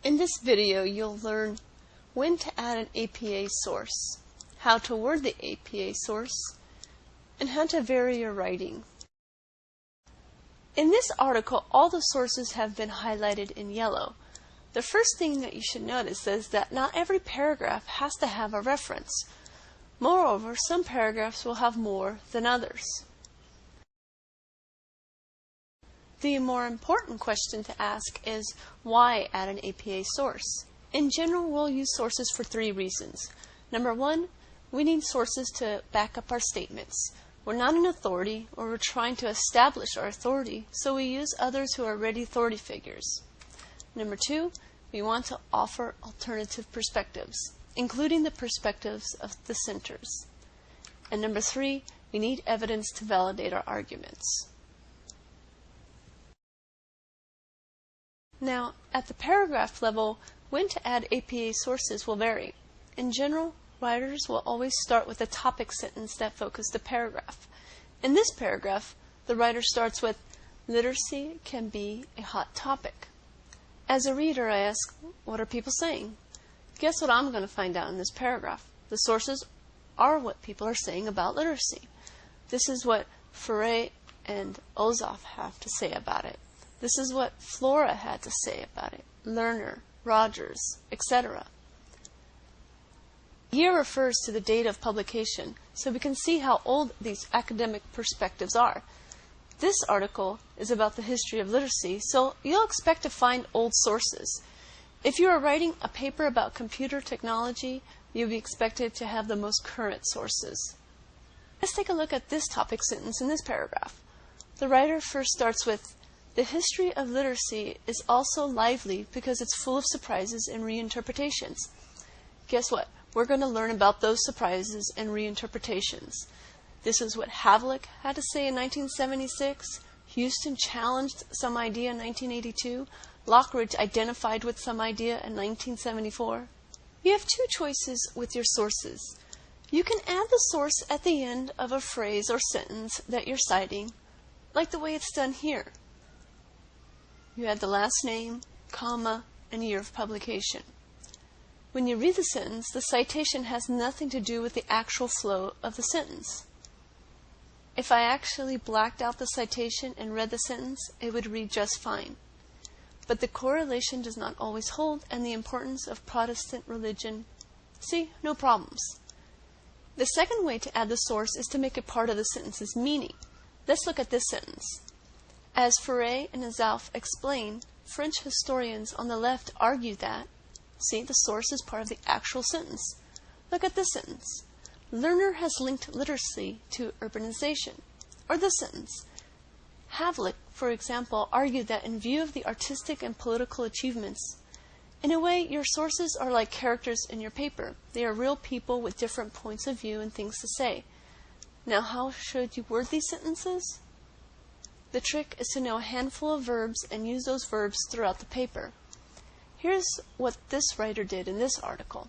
In this video, you'll learn when to add an APA source, how to word the APA source, and how to vary your writing. In this article, all the sources have been highlighted in yellow. The first thing that you should notice is that not every paragraph has to have a reference. Moreover, some paragraphs will have more than others. The more important question to ask is, why add an APA source? In general, we'll use sources for three reasons. Number one, we need sources to back up our statements. We're not an authority, or we're trying to establish our authority, so we use others who are already authority figures. Number two, we want to offer alternative perspectives, including the perspectives of the dissenters. And number three, we need evidence to validate our arguments. Now, at the paragraph level, when to add APA sources will vary. In general, writers will always start with a topic sentence that focuses the paragraph. In this paragraph, the writer starts with, "Literacy can be a hot topic." As a reader, I ask, what are people saying? Guess what I'm going to find out in this paragraph? The sources are what people are saying about literacy. This is what Frey and Ozof have to say about it. This is what Flora had to say about it, Lerner, Rogers, etc. Year refers to the date of publication, so we can see how old these academic perspectives are. This article is about the history of literacy, so you'll expect to find old sources. If you are writing a paper about computer technology, you'll be expected to have the most current sources. Let's take a look at this topic sentence in this paragraph. The writer first starts with, "The history of literacy is also lively because it's full of surprises and reinterpretations." Guess what? We're going to learn about those surprises and reinterpretations. This is what Havlicek had to say in 1976. Houston challenged some idea in 1982. Lockridge identified with some idea in 1974. You have two choices with your sources. You can add the source at the end of a phrase or sentence that you're citing, like the way it's done here. You add the last name, comma, and year of publication. When you read the sentence, the citation has nothing to do with the actual flow of the sentence. If I actually blacked out the citation and read the sentence, it would read just fine. But the correlation does not always hold, and the importance of Protestant religion, see, no problems. The second way to add the source is to make it part of the sentence's meaning. Let's look at this sentence. As Frey and Ozof explain, French historians on the left argue that, see, the source is part of the actual sentence. Look at this sentence. Lerner has linked literacy to urbanization. Or this sentence. Havlicek, for example, argued that in view of the artistic and political achievements, in a way, your sources are like characters in your paper. They are real people with different points of view and things to say. Now, how should you word these sentences? The trick is to know a handful of verbs and use those verbs throughout the paper. Here's what this writer did in this article.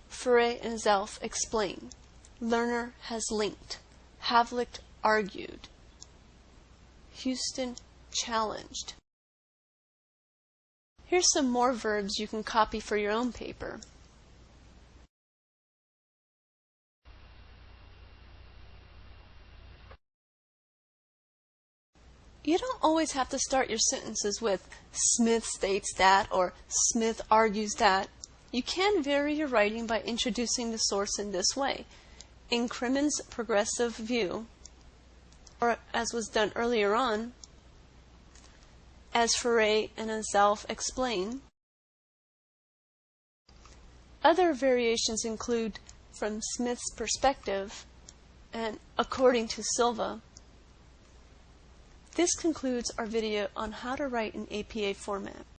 Frey and Ozof explain. Lerner has linked. Havlicek argued. Houston challenged. Here's some more verbs you can copy for your own paper. You don't always have to start your sentences with Smith states that or Smith argues that. You can vary your writing by introducing the source in this way. In Crimmins' progressive view, or as was done earlier on, as Frey and Ozof explain. Other variations include from Smith's perspective and according to Silva. This concludes our video on how to write in APA format.